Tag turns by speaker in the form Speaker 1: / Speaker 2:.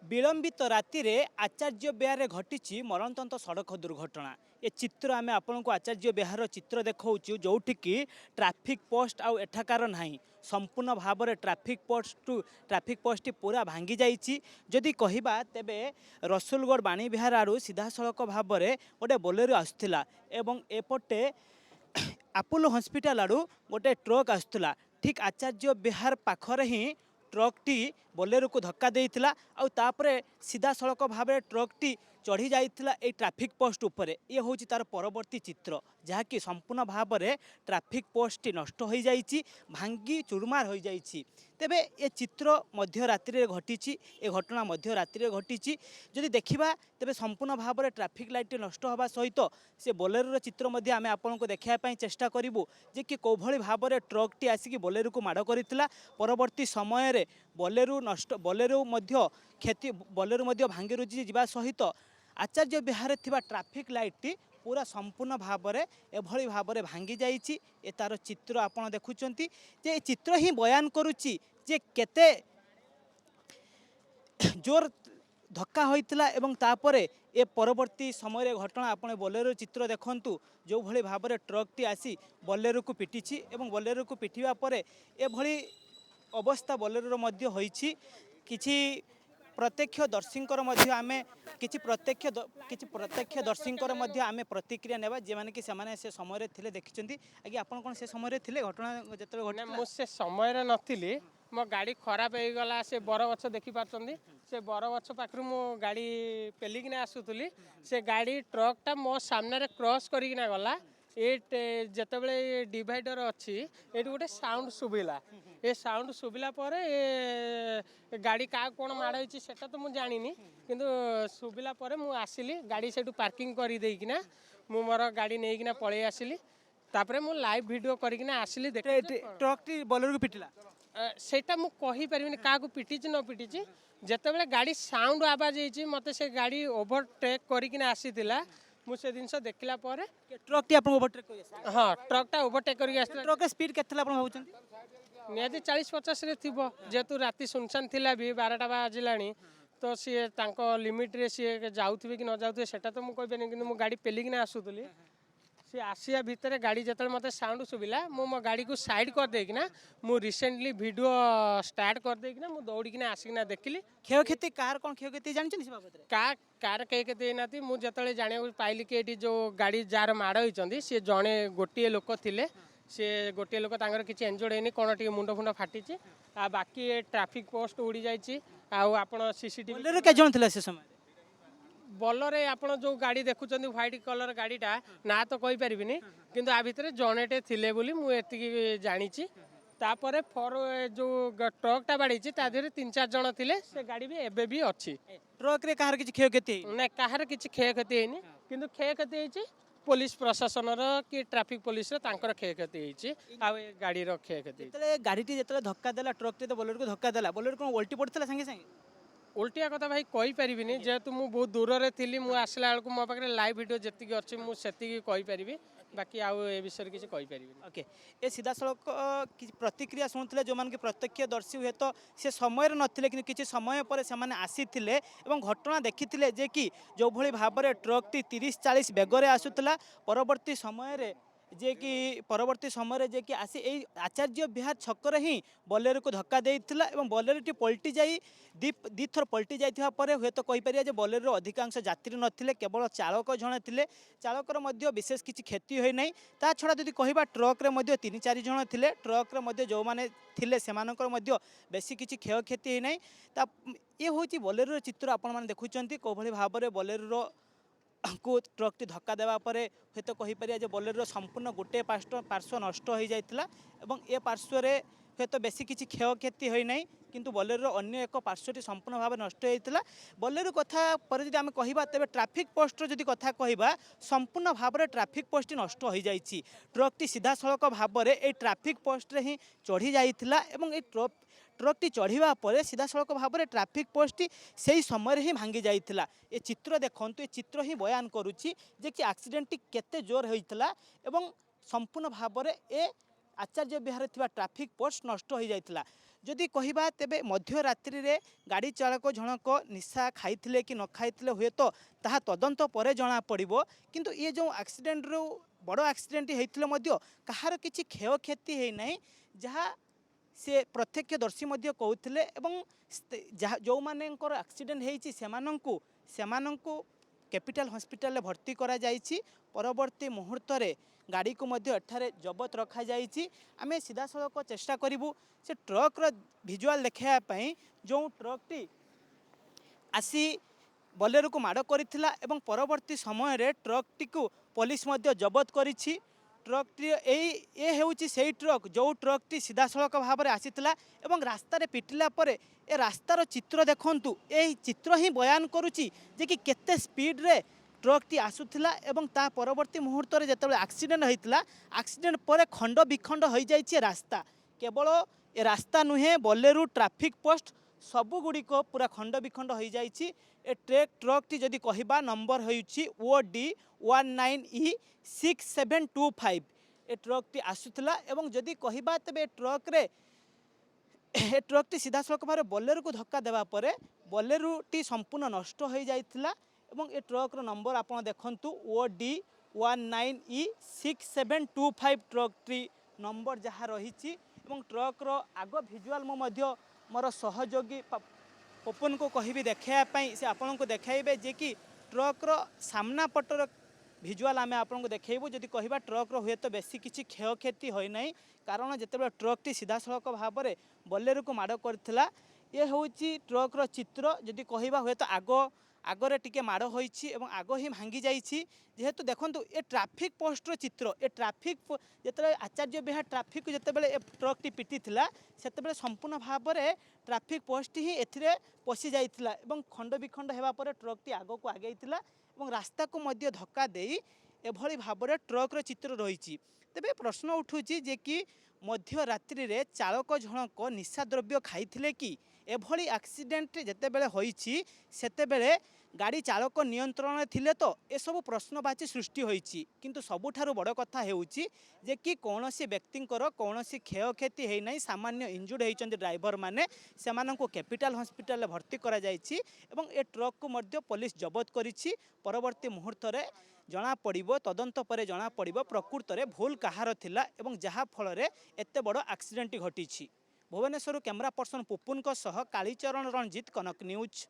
Speaker 1: विलंबित राति रे आचार्य विहार घटी मरणतंत्र सड़क दुर्घटना। ये चित्र आम आपण को आचार्य विहार चित्र देखा जोटि की ट्रैफिक पोस्ट आउ एठाकार नाही संपूर्ण भाव में ट्रैफिक पोस्ट पूरा भांगी जाइए। जदि कहबा तेबे रसुलगढ़ बाणी विहार आड़ू सीधा सड़क भाव में गोटे बोलेरो आसुला एवं एपटे अपोलो हॉस्पिटल आड़ू गोटे ट्रक आसुला। ठीक आचार्य विहार पाखरे ही ट्रकटी बोलेरो को धक्का देइतिला आउ तापरे सीधा सड़क भाव में ट्रकटी चढ़ी जाइतिला ए ट्रैफिक पोस्ट उपरे। ये होची तार परवर्ती चित्र जहाँकि संपूर्ण भाव में ट्रैफिक पोस्ट नष्ट हो जाइए, भांगी चुरमार हो जाइए। तेबे ये चित्र मध्य रात्रि रे घटी, ए घटना मध्य रात्रि रे घटी। जदि देखिबा तेबे संपूर्ण भाव में ट्रैफिक लाइट नष्ट होगा सहित से बोलेरो चित्र मध्य आमे आपन को देखाय चेष्टा करिवु जे कि कोभली भाव में ट्रकटी आसिक बोलेरो को माड़ करथिला। परवर्ती समय रे बोलेरो मध्य क्षति बोलेरो मध्य भांगी रुजी जिबा सहित आचार्य विहार थिबा ट्रैफिक लाइट पूरा संपूर्ण भाव में एभली भाव में भांगी जाइए। ए तार चित्र आपन देखुचंती जे ए चित्र ही बयान करुची जे केते जोर धक्का होइतिला एवं तापरे ए परवर्ती समय घटना आपने बोलेरो चित्र देखंतु जो भली भाव में ट्रकटी आसी बोलेरो को पिटिछि एवं बोलेरो को पिटिवा परे ए भली अवस्था बोलेरो मध्य होइछि। किछि प्रत्यक्षदर्शींकर मध्य आमे किछि प्रत्यक्षदर्शींकर मध्य आमे प्रतिक्रिया नेबा जे माने कि से समय थिले देखिचंती। आगे आपण कोन से समय थिले घटना जतले घटना?
Speaker 2: मु से समय नथिली, मो गाड़ी खराब हो गला। से बरगछ देखि पारछंदी, से बरगछ पाखरु मो गाड़ी पेलिकिना आसुतली। से गाड़ी ट्रकटा मो सामने रे क्रॉस करिकिना गला। जेतबेले डिवाइडर अच्छी ये गोटे साउंड शुभिला। ये साउंड शुभिला पर गाड़ी क्या कौन माड़ होती सेटा तो मुझे जानी, किंतु शुभिला पर मु आसिली गाड़ी से पार्किंग कर देकिना मु मोर गाड़ी नहीं पलि आसिली। तापरे मु लाइव वीडियो करकिना आसिली।
Speaker 1: ट्रकटी बोलेरो को पिटिला
Speaker 2: सेटा मु कहि परिबिनी काको पिटिछि न पिटिछि। जेतबेले गाड़ी साउंड आवाज होइछि मते से गाड़ी ओवरटेक करकिना आसीतिला। मुझे जिनस देखला पर
Speaker 1: ट्रकटी आपन ओवरटेक करि आसी?
Speaker 2: हाँ, ट्रकटा ओवरटेक करके आसला।
Speaker 1: ट्रक स्पीड केतला आपन भाउचंती?
Speaker 2: निहाती 40-50 रे थिबो। जेतु राति सुनसान थिला भी 12टा बाजिलाणी तो सी तांको लिमिट रे सी जाउथिबे कि न जाउथिबे सेटा तो मु कहबेनी, किंतु मु गाड़ी पेलिकिना आसुतली। सी आसिया भितर गाड़ी जतले मते साउंड सुबिला मु मो गाड़ी को साइड कर देकिना मु रिसेंटली वीडियो स्टार्ट कर देकिना मु दौड़िकिना आसिकिना देखिली।
Speaker 1: क्षयक्षति कार कोन क्षयक्षति जानछन से बाबत रे?
Speaker 2: कार क्षयक्षति नाती मु जतले जाने पाइली कि एटी जो गाड़ी जार माड़ होइचंदी से जणे गोटिए लोक थिले। से गोटे लोक तांगर किछि एंजर्ड हेनी, कोन टिके मुंड फुंड फाटिछि। आ बाकी ट्रैफिक पोस्ट उड़ी जाइछि। आ आपण सीसीटीवी
Speaker 1: बोलेरो के जण थिला से समय?
Speaker 2: बोलरे आपण जो गाड़ी देखुचंदी व्हाइट कलर गाड़ीटा ना तो कहि परिबिनी, किंतु आ भितरे जणेटे थिले बोली मु एतिकी जानिछि। तापरे फॉर जो ट्रकटा बाड़ीछि ता देहरे 3-4 जण थिले। से गाड़ी भी एबे भी अछि।
Speaker 1: ट्रक रे काहर किछि क्षयक्षति?
Speaker 2: ना काहर किछि क्षयक्षति हेनी, किंतु क्षयक्षति हेछि पुलिस प्रशासन कि ट्रैफिक पुलिस तांकर क्षयक्षति हेछि। आ गाड़ी रो क्षयक्षति
Speaker 1: जतले गाड़ीटी जतले धक्का देला ट्रकटी तो बोलेरो को धक्का देला, बोलेरो कोन उल्टी पड़थिला संगे संगे?
Speaker 2: उल्टिया कथा भाई कहि परिबिनी, जेहेतु मु बहुत दूर रे थिली। मु आसला बेलकु मो पाखरे लाइव वीडियो जतिकी अछि मु सेतिकी कहि परिबी। बाकी आउ ए विषय किछि कहि परिबिनी।
Speaker 1: ओके, ए सीधा सड़क किछि प्रतिक्रिया सुनुथिले जो मान के प्रत्यक्षदर्शी हुए तो से समय नथिले, किंतु किछि समय पर से माने आसीथिले एवं घटना देखिथिले जे कि जो भली भाव में ट्रकटी 30-40 बेगरे आसुतला। परवर्ती समय रे जे कि आसी ए आचार्य विहार छकर ही बोलेरो को धक्का देइथिला एवं बोलेरोटी पलटी जाई दी थर पलटी जाइथिबा परे हुए तो कहि परिया जे बोलेरो अधिकांश यात्री नथिले, केवल चालक जणे थिले। चालकर मध्य विशेष किछि क्षति होई नै। ता छडा जदि कहिबा ट्रक रे मध्य 3-4 जण थिले। ट्रक रे मध्य जो माने थिले सेमानकर मध्य बेसी किछि क्षयक्षति होई नै। ता ये होची बोलेरो चित्र आपण माने देखुचंती कोभली भाव रे बोलेरो को ट्रकटी धक्का देवा परे हे तो कहि परिया जे बोलेरो संपूर्ण गोटे पार्श्व नष्ट हो जाइतिला एवं ए पार्श्व रे हे तो बेसी किछि क्षयक्षति होई नै, किंतु बोलेरो अन्य एक पार्श्वटी संपूर्ण भाव नष्ट होइतिला। बोलेरो कथा पर जदि आमे कहिबा तेबे ट्रैफिक पोस्ट जदि कथा कहिबा संपूर्ण भाव रे ट्रैफिक पोस्ट नष्ट हो जाइछि। ट्रकटी सीधा सड़क भाव रे ए ट्रैफिक पोस्ट रे ही चढ़ी जाइतिला एवं ए ट्रकटी चढ़ा पर सीधा सड़क भाव में ट्रैफिक पोस्ट से समय ही भांगी जाइतिला। ये चित्र देखंतु, ये चित्र ही बयान करुच्ची जे कि एक्सीडेंट केते जोर होइतिला एवं संपूर्ण भाव में ए आचार्य विहार थिबा ट्रैफिक पोस्ट नष्ट हो जाइतिला। जदि कहबा तेबे मध्यरात्रि रे गाड़ी चालक जनक निशा खाइथिले कि न खाइथिले हुए तो ताहा तदंत परे जना पड़िबो किंतु ये जो एक्सीडेंट रो बड़ एक्सीडेंट होइथिले मध्य कहार किछि क्षयक्षति हेइ नै जहा से प्रत्यक्षदर्शी मध्य कहूथिले एवं जो मानेंकर एक्सीडेंट हेइछि सेमानंकु कैपिटल हॉस्पिटल रे भर्ती करा जाइछि परवर्ती मुहूर्त रे गाड़ी को मध्य एठारे जबत रखा जाइछि। आमे सीधा सड़क चेष्टा करिवु से ट्रक रो विजुअल देखैया पई जो ट्रक टी आसी बोलेरो को माड़ करिथिला एवं परवर्ती समय रे ट्रक टी को पुलिस मध्य जबत करिछि। ट्रक टी ए हेउछि सेही ट्रक जो ट्रक टी सीधा सड़क भाव में आसीथिला एवं रास्ता रे पिटिला परे ए रास्तार चित्र देखंतु ए चित्र ही बयान करुछि जे कि केते स्पीड रे ट्रक टी आसुथिला एवं ता परवर्ती मुहूर्त रे जेतेबेले एक्सीडेंट होइतिला एक्सीडेंट परे खंड विखंड होई जाइछि रास्ता केवल ए रास्ता नुहे बोलेरो ट्रैफिक पोस्ट सबु गुडी को पूरा खंड विखंड हो जाइछि। ए ट्रक टी जदि कहबा नंबर होइछि OD 19E6725 ए ट्रक टी आसुथिला एवं जदि कहबा तबे ट्रक टी सीधा सड़क भाव बोलेरो को धक्का देवा परे बोलेरो टी संपूर्ण नष्ट हो जाइथिला एवं ए ट्रक रो नंबर आपण देखंतु OD 19E6725 truck T number जहाँ रही एवं ट्रक रो आग भिजुआल मो मोर सहयोगी पपन को कहबी देखाई से आपन को देखाइबे जे कि ट्रक रो सामना पटर भिजुआल आमे आपन को देखेबू जदि कहबा ट्रक रो हुए तो बेसी किछि क्षयक्षति होई नै कारण जेतेबे ट्रक टी सीधा सड़क भाव में बोलेरो को माड़ करथिला ये होउछि ट्रक रो चित्र जदि कहबा हुए तो आगरे टिके माड़ होइछि एवं आग ही भांगी जाइछि जेहेतु देखंतु ए ट्रैफिक पोस्ट रो चित्र ए ट्रैफिक जेतेबे आचार्य बिहार ट्रैफिक जेतेबे ए ट्रक टी पिटी थिला सेतेबे संपूर्ण भाव में ट्रैफिक पोस्ट ही एथिरे पसि जाइथिला एवं खंड विखंड हेबा परे ट्रक टी आगो को आगेइथिला एवं रास्ता को मध्य धक्का देई एभली भाव में ट्रक रो चित्र रही। तेबे प्रश्न उठुछि जे कि मध्यरात्रि रे चालक जनक निशा द्रव्य खाइथिले कि एभली एक्सीडेंट जेतेबेले होइछि सेतेबेले गाड़ी चालक नियंत्रण थिले तो ए सब प्रश्नवाची सृष्टि होइछि किंतु सबुठारु बड़ कथा हेउछि जे कि कौनसी व्यक्तिंकर कौनसी क्षयक्षति हेइ नै सामान्य इंजुर्ड होइछन्ति ड्राइवर माने सेमानंको कैपिटल हॉस्पिटल भर्ती करा जाइछि एवं ए ट्रक को मध्य पुलिस जबत करिछि परवर्ती मुहूर्त रे जना पड़िबो तदंत परे जना पड़िबो प्रकृत रे भूल कहार थिला एवं जहा फल रे एते बड़ एक्सीडेंट घटिछि। भुवनेश्वर कैमरा पर्सन पुपुन को सह कालीचरण रंजीत कनक न्यूज।